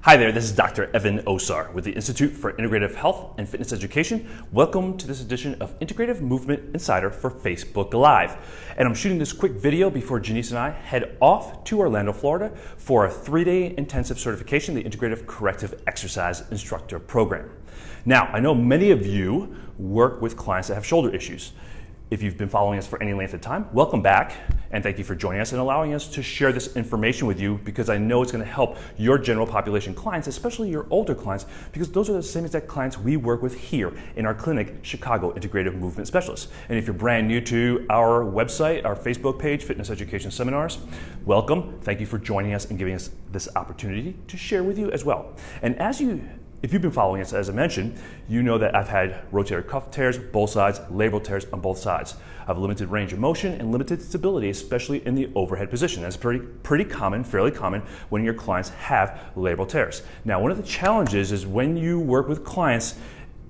Hi there, this is Dr. Evan Osar with the Institute for Integrative Health and Fitness Education. Welcome to this edition of Integrative Movement Insider for Facebook Live. And I'm shooting this quick video before Janice and I head off to Orlando, Florida for a 3-day intensive certification, the Integrative Corrective Exercise Instructor Program. Now, I know many of you work with clients that have shoulder issues. If you've been following us for any length of time, welcome back, and thank you for joining us and allowing us to share this information with you, because I know it's going to help your general population clients, especially your older clients, because those are the same exact clients we work with here in our clinic, Chicago Integrative Movement Specialists. And if you're brand new to our website, our Facebook page, Fitness Education Seminars, welcome. Thank you for joining us and giving us this opportunity to share with you as well. And if you've been following us, as I mentioned, you know that I've had rotator cuff tears, both sides, labral tears on both sides. I have limited range of motion and limited stability, especially in the overhead position. That's pretty common, fairly common when your clients have labral tears. Now, one of the challenges is when you work with clients,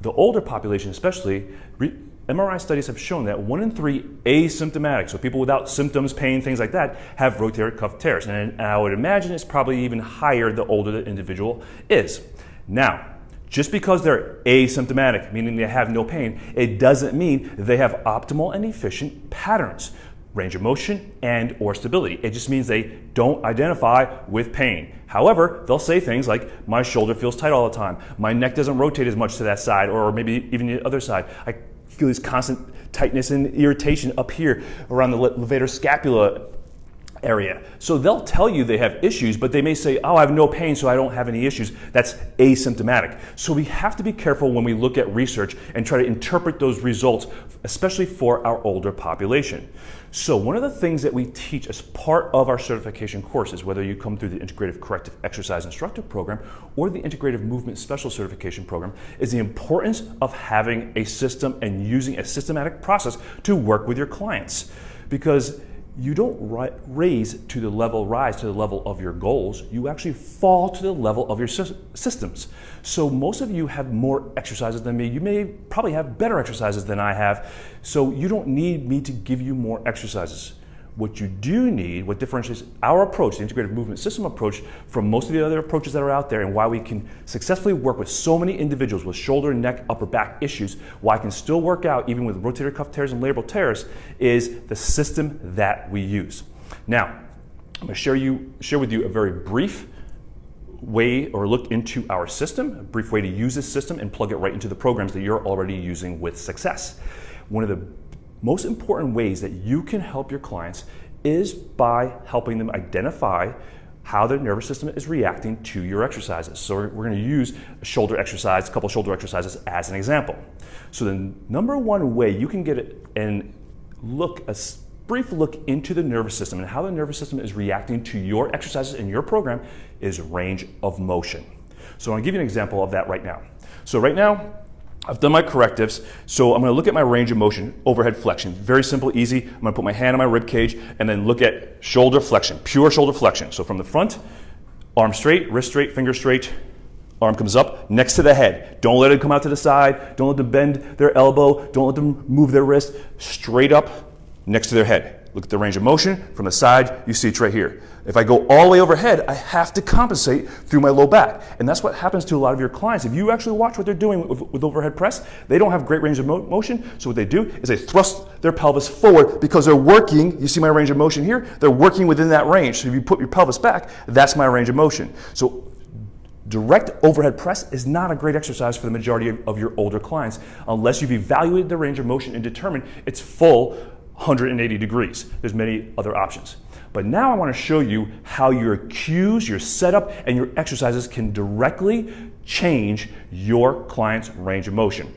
the older population especially, MRI studies have shown that 1 in 3 asymptomatic, so people without symptoms, pain, things like that, have rotator cuff tears. And I would imagine it's probably even higher the older the individual is. Now, just because they're asymptomatic, meaning they have no pain, it doesn't mean they have optimal and efficient patterns, range of motion, and or stability. It just means they don't identify with pain. However, they'll say things like, my shoulder feels tight all the time, my neck doesn't rotate as much to that side, or maybe even the other side. I feel this constant tightness and irritation up here around the levator scapula area. So they'll tell you they have issues, but they may say, oh, I have no pain, so I don't have any issues. That's asymptomatic. So we have to be careful when we look at research and try to interpret those results, especially for our older population. So one of the things that we teach as part of our certification courses, whether you come through the Integrative Corrective Exercise Instructor Program or the Integrative Movement Special Certification Program, is the importance of having a system and using a systematic process to work with your clients. Because you don't rise to the level of your goals, you actually fall to the level of your systems. So most of you have more exercises than me. You may probably have better exercises than I have, so you don't need me to give you more exercises. What you do need, what differentiates our approach, the integrative movement system approach, from most of the other approaches that are out there, and why we can successfully work with so many individuals with shoulder, neck, upper back issues, why I can still work out even with rotator cuff tears and labral tears, is the system that we use. Now, I'm going to share with you a very brief way or look into our system, a brief way to use this system and plug it right into the programs that you're already using with success. One of the most important ways that you can help your clients is by helping them identify how their nervous system is reacting to your exercises. So we're going to use a shoulder exercise, a couple shoulder exercises as an example. So the number one way you can get it and a brief look into the nervous system and how the nervous system is reacting to your exercises in your program is range of motion. So I'm going to give you an example of that right now. So right now, I've done my correctives, so I'm going to look at my range of motion, overhead flexion. Very simple, easy. I'm going to put my hand on my rib cage and then look at shoulder flexion, pure shoulder flexion. So from the front, arm straight, wrist straight, finger straight, arm comes up next to the head. Don't let it come out to the side. Don't let them bend their elbow. Don't let them move their wrist. Straight up next to their head. Look at the range of motion. From the side, you see it's right here. If I go all the way overhead, I have to compensate through my low back. And that's what happens to a lot of your clients. If you actually watch what they're doing with overhead press, they don't have great range of motion. So what they do is they thrust their pelvis forward because they're working. You see my range of motion here? They're working within that range. So if you put your pelvis back, that's my range of motion. So direct overhead press is not a great exercise for the majority of your older clients unless you've evaluated the range of motion and determined it's full 180 degrees. There's many other options. But now I want to show you how your cues, your setup, and your exercises can directly change your client's range of motion.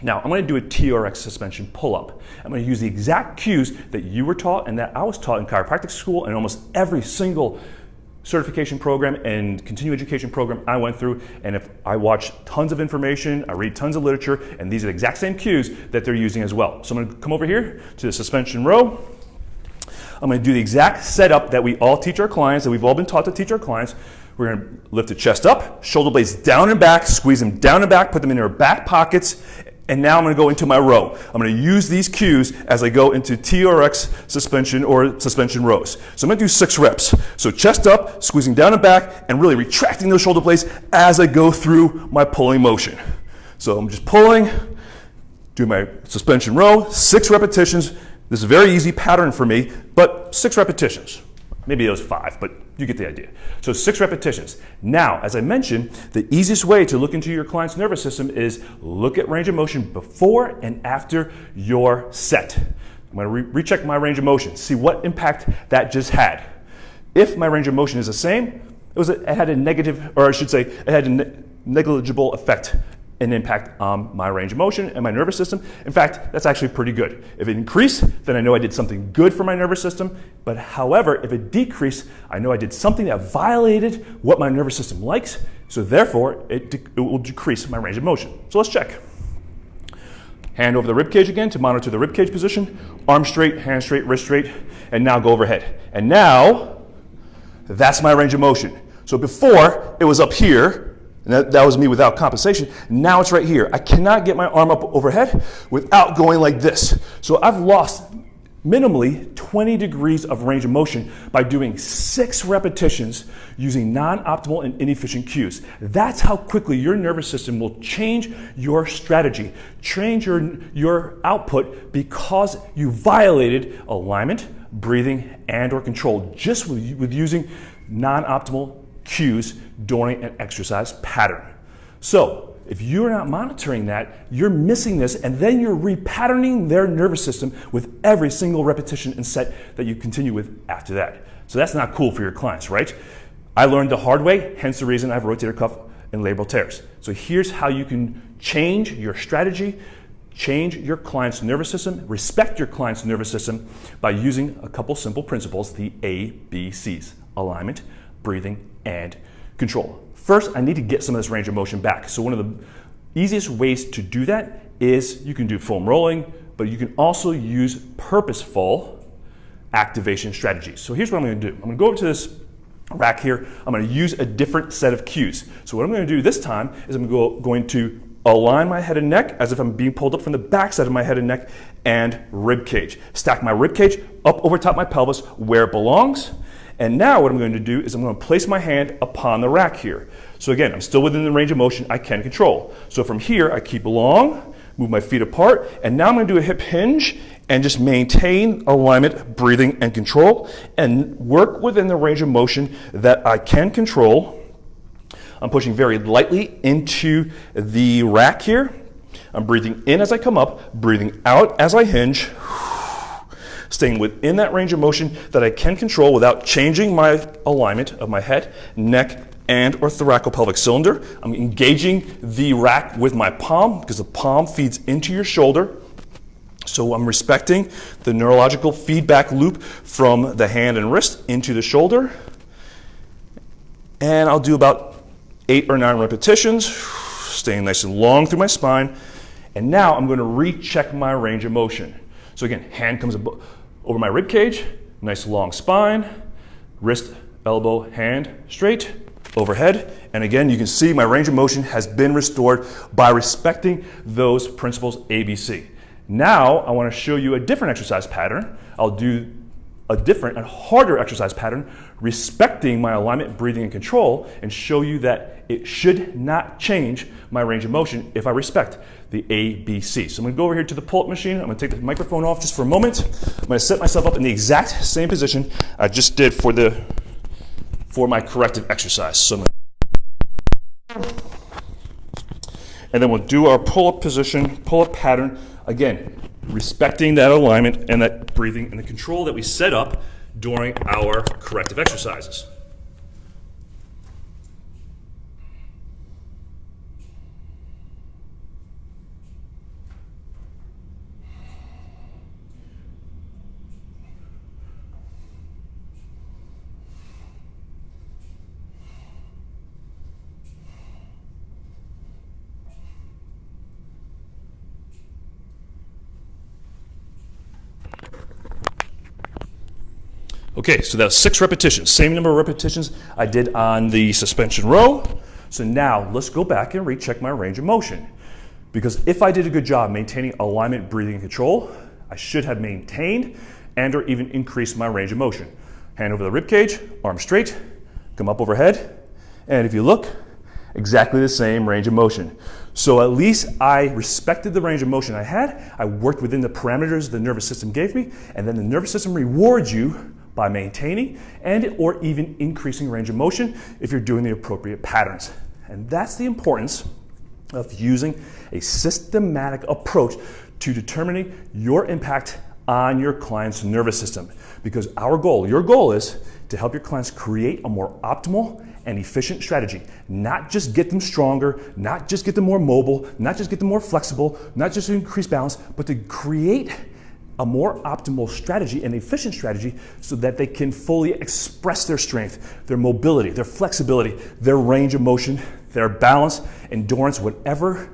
Now, I'm going to do a TRX suspension pull-up. I'm going to use the exact cues that you were taught and that I was taught in chiropractic school and almost every single certification program and continuing education program I went through. And if I watch tons of information, I read tons of literature, and these are the exact same cues that they're using as well. So I'm going to come over here to the suspension row. I'm going to do the exact setup that we all teach our clients, that we've all been taught to teach our clients. We're going to lift the chest up, shoulder blades down and back, squeeze them down and back, put them in their back pockets, And now I'm going to go into my row. I'm going to use these cues as I go into TRX suspension or suspension rows. So I'm going to do 6 reps. So chest up, squeezing down and back, and really retracting those shoulder blades as I go through my pulling motion. So I'm just pulling, do my suspension row, 6 repetitions. This is a very easy pattern for me, but 6 repetitions. Maybe it was 5, but you get the idea. So 6 repetitions. Now, as I mentioned, the easiest way to look into your client's nervous system is look at range of motion before and after your set. I'm going to recheck my range of motion, see what impact that just had. If my range of motion is the same, it had a negative, or I should say, it had a negligible effect and impact on my range of motion and my nervous system. In fact, that's actually pretty good. If it increased, then I know I did something good for my nervous system. But however, if it decreased, I know I did something that violated what my nervous system likes. So therefore, it will decrease my range of motion. So let's check. Hand over the rib cage again to monitor the rib cage position. Arm straight, hand straight, wrist straight, and now go overhead. And now, that's my range of motion. So before, it was up here, and that was me without compensation. Now it's right here. I cannot get my arm up overhead without going like this. So I've lost minimally 20 degrees of range of motion by doing 6 repetitions using non-optimal and inefficient cues. That's how quickly your nervous system will change your strategy, change your output because you violated alignment, breathing, and or control just with using non-optimal cues during an exercise pattern. So if you're not monitoring that, you're missing this, and then you're repatterning their nervous system with every single repetition and set that you continue with after that. So that's not cool for your clients, right? I learned the hard way, hence the reason I have rotator cuff and labral tears. So here's how you can change your strategy, change your client's nervous system, respect your client's nervous system by using a couple simple principles, the ABCs: alignment, breathing, and control. First, I need to get some of this range of motion back. So one of the easiest ways to do that is you can do foam rolling, but you can also use purposeful activation strategies. So here's what I'm going to do. I'm going to go over to this rack here. I'm going to use a different set of cues. So what I'm going to do this time is I'm going to align my head and neck as if I'm being pulled up from the back side of my head and neck and rib cage. Stack my rib cage up over top my pelvis where it belongs. And now what I'm going to do is I'm going to place my hand upon the rack here. So again, I'm still within the range of motion I can control. So from here, I keep long, move my feet apart, and now I'm going to do a hip hinge and just maintain alignment, breathing, and control, and work within the range of motion that I can control. I'm pushing very lightly into the rack here. I'm breathing in as I come up, breathing out as I hinge, staying within that range of motion that I can control without changing my alignment of my head, neck, and or thoracopelvic cylinder. I'm engaging the rack with my palm because the palm feeds into your shoulder. So I'm respecting the neurological feedback loop from the hand and wrist into the shoulder. And I'll do about 8 or 9 repetitions, staying nice and long through my spine. And now I'm going to recheck my range of motion. So again, hand comes over my rib cage, nice long spine, wrist, elbow, hand straight, overhead. And again, you can see my range of motion has been restored by respecting those principles ABC. Now, I want to show you a different exercise pattern. I'll do a different and harder exercise pattern, respecting my alignment, breathing, and control, and show you that it should not change my range of motion if I respect the ABC. So I'm going to go over here to the pull-up machine. I'm going to take the microphone off just for a moment. I'm going to set myself up in the exact same position I just did for my corrective exercise. So and then we'll do our pull-up position, pull-up pattern, again, respecting that alignment and that breathing and the control that we set up during our corrective exercises. Okay, so that was 6 repetitions, same number of repetitions I did on the suspension row. So now let's go back and recheck my range of motion. Because if I did a good job maintaining alignment, breathing, and control, I should have maintained and or even increased my range of motion. Hand over the rib cage, arm straight, come up overhead, and if you look, exactly the same range of motion. So at least I respected the range of motion I had, I worked within the parameters the nervous system gave me, and then the nervous system rewards you by maintaining and or even increasing range of motion if you're doing the appropriate patterns. And that's the importance of using a systematic approach to determining your impact on your client's nervous system. Because our goal, your goal is to help your clients create a more optimal and efficient strategy. Not just get them stronger, not just get them more mobile, not just get them more flexible, not just to increase balance, but to create a more optimal strategy, an efficient strategy, so that they can fully express their strength, their mobility, their flexibility, their range of motion, their balance, endurance, whatever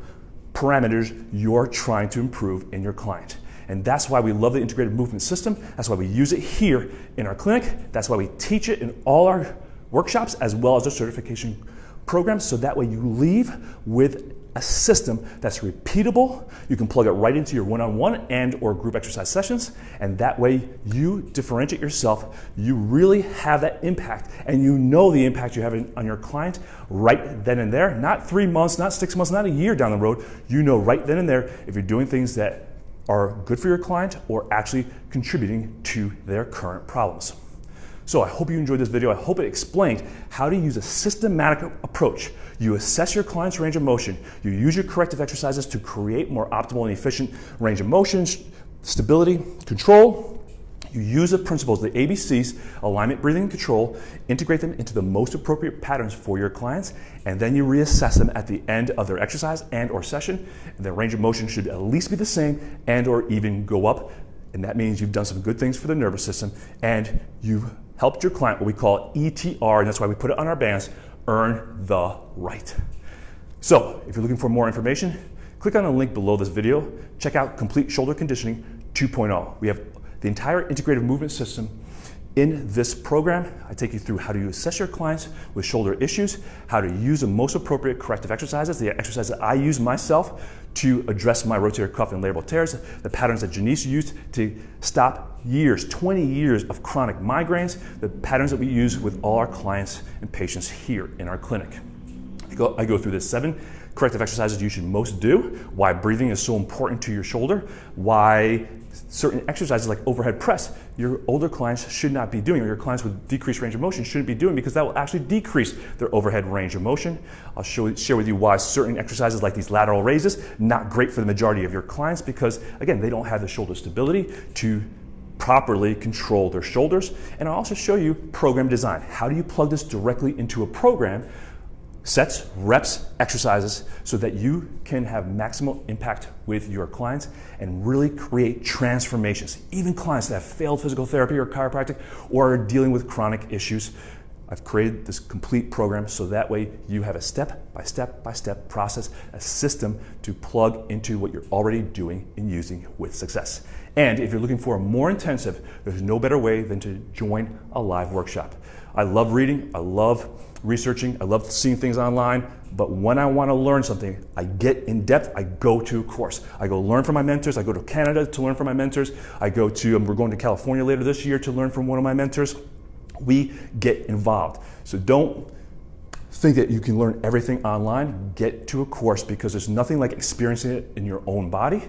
parameters you're trying to improve in your client. And that's why we love the integrated movement system. That's why we use it here in our clinic. That's why we teach it in all our workshops as well as our certification programs. So that way you leave with a system that's repeatable. You can plug it right into your one-on-one and or group exercise sessions. And that way you differentiate yourself. You really have that impact and you know the impact you have on your client right then and there. Not 3 months, not 6 months, not a year down the road. You know right then and there if you're doing things that are good for your client or actually contributing to their current problems. So I hope you enjoyed this video. I hope it explained how to use a systematic approach. You assess your client's range of motion. You use your corrective exercises to create more optimal and efficient range of motion, stability, control. You use the principles, the ABCs, alignment, breathing, and control, integrate them into the most appropriate patterns for your clients, and then you reassess them at the end of their exercise and or session. And their range of motion should at least be the same and or even go up. And that means you've done some good things for the nervous system and you've helped your client, what we call ETR, and that's why we put it on our bands, earn the right. So if you're looking for more information, click on the link below this video. Check out Complete Shoulder Conditioning 2.0. We have the entire integrative movement system in this program. I take you through how to assess your clients with shoulder issues, how to use the most appropriate corrective exercises, the exercises that I use myself to address my rotator cuff and labral tears, the patterns that Janice used to stop years, 20 years of chronic migraines, the patterns that we use with all our clients and patients here in our clinic. I go through the 7 corrective exercises you should most do, why breathing is so important to your shoulder, why certain exercises like overhead press, your older clients should not be doing, or your clients with decreased range of motion shouldn't be doing, because that will actually decrease their overhead range of motion. I'll share with you why certain exercises like these lateral raises, not great for the majority of your clients, because again, they don't have the shoulder stability to properly control their shoulders. And I'll also show you program design. How do you plug this directly into a program? Sets, reps, exercises, so that you can have maximal impact with your clients and really create transformations. Even clients that have failed physical therapy or chiropractic or are dealing with chronic issues, I've created this complete program so that way you have a step-by-step process, a system to plug into what you're already doing and using with success. And if you're looking for a more intensive, there's no better way than to join a live workshop. I love reading, I love researching, I love seeing things online, but when I want to learn something, I get in depth, I go to a course. I go learn from my mentors, I go to Canada to learn from my mentors, we're going to California later this year to learn from one of my mentors. We get involved. So don't think that you can learn everything online. Get to a course, because there's nothing like experiencing it in your own body,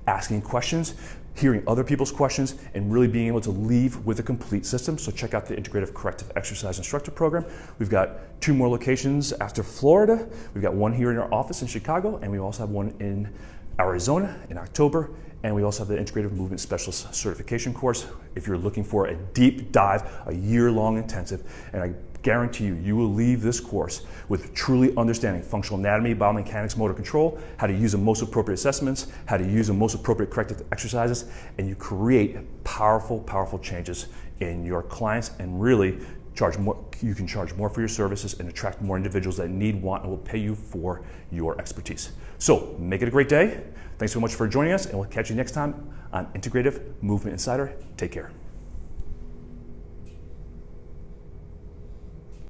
asking questions, hearing other people's questions, and really being able to leave with a complete system. So check out the Integrative Corrective Exercise Instructor Program. We've got 2 more locations after Florida. We've got one here in our office in Chicago, and we also have one in Arizona in October. And we also have the Integrative Movement Specialist Certification course if you're looking for a deep dive, a year-long intensive. And I guarantee you, you will leave this course with truly understanding functional anatomy, biomechanics, motor control, how to use the most appropriate assessments, how to use the most appropriate corrective exercises, and you create powerful, powerful changes in your clients and really charge more. You can charge more for your services and attract more individuals that need, want, and will pay you for your expertise. So make it a great day. Thanks so much for joining us, and we'll catch you next time on Integrative Movement Insider. Take care.